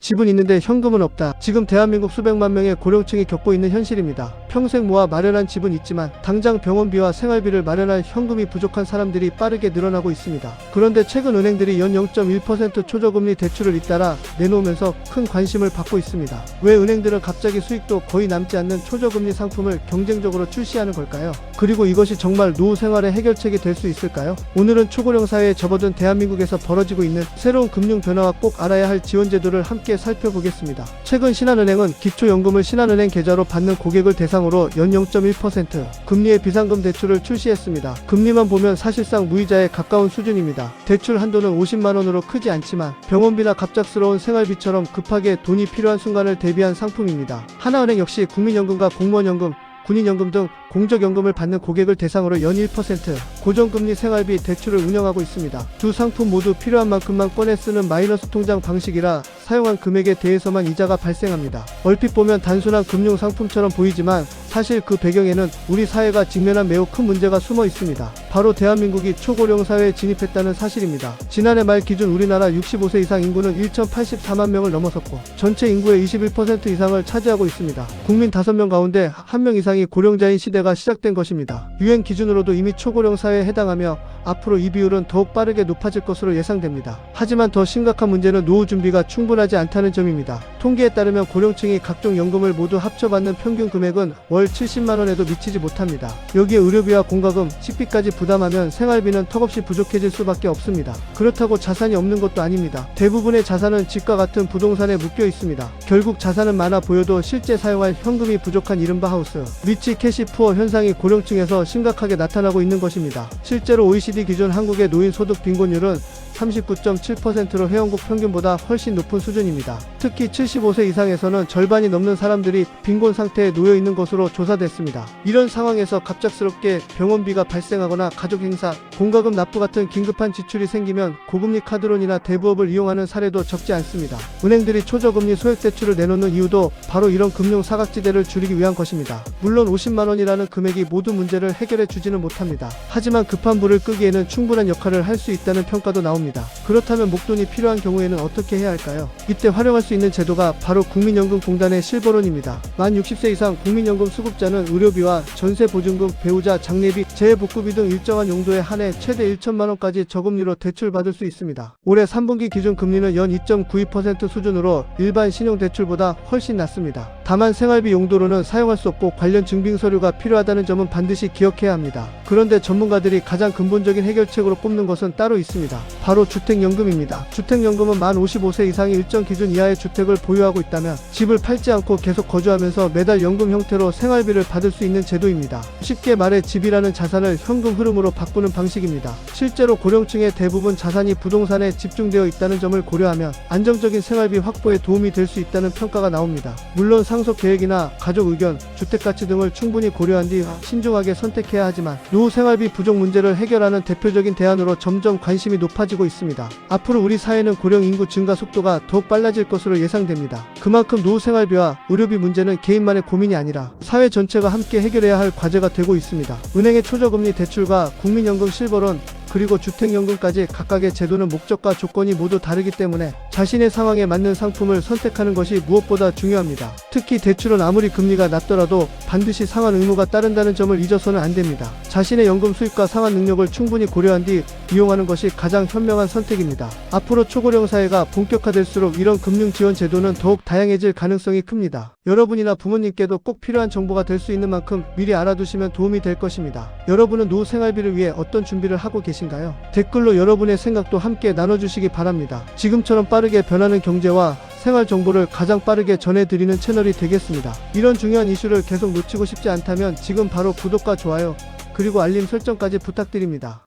집은 있는데 현금은 없다. 지금 대한민국 수백만 명의 고령층이 겪고 있는 현실입니다. 평생 모아 마련한 집은 있지만 당장 병원비와 생활비를 마련할 현금이 부족한 사람들이 빠르게 늘어나고 있습니다. 그런데 최근 은행들이 연 0.1% 초저금리 대출을 잇따라 내놓으면서 큰 관심을 받고 있습니다. 왜 은행들은 갑자기 수익도 거의 남지 않는 초저금리 상품을 경쟁적으로 출시하는 걸까요? 그리고 이것이 정말 노후 생활의 해결책이 될 수 있을까요? 오늘은 초고령 사회에 접어든 대한민국에서 벌어지고 있는 새로운 금융 변화와 꼭 알아야 할 지원 제도를 함께 살펴보겠습니다. 최근 신한은행은 기초연금을 신한은행 계좌로 받는 고객을 대상으로 연 0.1% 금리의 비상금 대출을 출시했습니다. 금리만 보면 사실상 무이자에 가까운 수준입니다. 대출 한도는 50만원으로 크지 않지만 병원비나 갑작스러운 생활비처럼 급하게 돈이 필요한 순간을 대비한 상품입니다. 하나은행 역시 국민연금과 공무원연금, 군인연금 등 공적연금을 받는 고객을 대상으로 연 1% 고정금리 생활비 대출을 운영하고 있습니다. 두 상품 모두 필요한 만큼만 꺼내 쓰는 마이너스 통장 방식이라 사용한 금액에 대해서만 이자가 발생합니다. 얼핏 보면 단순한 금융상품처럼 보이지만 사실 그 배경에는 우리 사회가 직면한 매우 큰 문제가 숨어 있습니다. 바로 대한민국이 초고령 사회에 진입했다는 사실입니다. 지난해 말 기준 우리나라 65세 이상 인구는 1,084만 명을 넘어섰고 전체 인구의 21% 이상을 차지하고 있습니다. 국민 5명 가운데 1명 이상이 고령자인 시대가 시작된 것입니다. 유엔 기준으로도 이미 초고령 사회에 해당하며 앞으로 이 비율은 더욱 빠르게 높아질 것으로 예상됩니다. 하지만 더 심각한 문제는 노후 준비가 충분하지 않다는 점입니다. 통계에 따르면 고령층이 각종 연금을 모두 합쳐받는 평균 금액은 월 70만원에도 미치지 못합니다. 여기에 의료비와 공과금, 식비까지 부담하면 생활비는 턱없이 부족해질 수밖에 없습니다. 그렇다고 자산이 없는 것도 아닙니다. 대부분의 자산은 집과 같은 부동산에 묶여 있습니다. 결국 자산은 많아 보여도 실제 사용할 현금이 부족한 이른바 하우스, 리치 캐시 푸어 현상이 고령층에서 심각하게 나타나고 있는 것입니다. 실제로 OECD 기준 한국의 노인 소득 빈곤율은 39.7%로 회원국 평균보다 훨씬 높은 수준입니다. 특히 75세 이상에서는 절반이 넘는 사람들이 빈곤 상태에 놓여 있는 것으로 조사됐습니다. 이런 상황에서 갑작스럽게 병원비가 발생하거나 가족 행사, 공과금 납부 같은 긴급한 지출이 생기면 고금리 카드론이나 대부업을 이용하는 사례도 적지 않습니다. 은행들이 초저금리 소액대출을 내놓는 이유도 바로 이런 금융 사각지대를 줄이기 위한 것입니다. 물론 50만원이라는 금액이 모든 문제를 해결해 주지는 못합니다. 하지만 급한 불을 끄기에는 충분한 역할을 할 수 있다는 평가도 나옵니다. 그렇다면 목돈이 필요한 경우에는 어떻게 해야 할까요? 이때 활용할 수 있는 제도가 바로 국민연금공단의 실버론입니다. 만 60세 이상 국민연금 수급자는 의료비와 전세보증금, 배우자, 장례비, 재해복구비 등 일정한 용도에 한해 최대 1천만원까지 저금리로 대출받을 수 있습니다. 올해 3분기 기준 금리는 연 2.92% 수준으로 일반 신용대출보다 훨씬 낮습니다. 다만 생활비 용도로는 사용할 수 없고 관련 증빙서류가 필요하다는 점은 반드시 기억해야 합니다. 그런데 전문가들이 가장 근본적인 해결책으로 꼽는 것은 따로 있습니다. 바로 주택연금입니다. 주택연금은 만 55세 이상이 일정 기준 이하의 주택을 보유하고 있다면 집을 팔지 않고 계속 거주하면서 매달 연금 형태로 생활비를 받을 수 있는 제도입니다. 쉽게 말해 집이라는 자산을 현금 흐름으로 바꾸는 방식입니다. 실제로 고령층의 대부분 자산이 부동산에 집중되어 있다는 점을 고려하면 안정적인 생활비 확보에 도움이 될 수 있다는 평가가 나옵니다. 물론 상속 계획이나 가족 의견, 주택가치 등을 충분히 고려한 뒤 신중하게 선택해야 하지만 노후 생활비 부족 문제를 해결하는 대표적인 대안으로 점점 관심이 높아지고 있습니다. 앞으로 우리 사회는 고령 인구 증가 속도가 더욱 빨라질 것으로 예상됩니다. 그만큼 노후 생활비와 의료비 문제는 개인만의 고민이 아니라 사회 전체가 함께 해결해야 할 과제가 되고 있습니다. 은행의 초저금리 대출과 국민연금 실버론 그리고 주택연금까지 각각의 제도는 목적과 조건이 모두 다르기 때문에 자신의 상황에 맞는 상품을 선택하는 것이 무엇보다 중요합니다. 특히 대출은 아무리 금리가 낮더라도 반드시 상환 의무가 따른다는 점을 잊어서는 안 됩니다. 자신의 연금 수입과 상환 능력을 충분히 고려한 뒤 이용하는 것이 가장 현명한 선택입니다. 앞으로 초고령 사회가 본격화될수록 이런 금융 지원 제도는 더욱 다양해질 가능성이 큽니다. 여러분이나 부모님께도 꼭 필요한 정보가 될 수 있는 만큼 미리 알아두시면 도움이 될 것입니다. 여러분은 노후 생활비를 위해 어떤 준비를 하고 계신가요? 댓글로 여러분의 생각도 함께 나눠주시기 바랍니다. 지금처럼 빠르게 변하는 경제와 생활 정보를 가장 빠르게 전해드리는 채널이 되겠습니다. 이런 중요한 이슈를 계속 놓치고 싶지 않다면 지금 바로 구독과 좋아요, 그리고 알림 설정까지 부탁드립니다.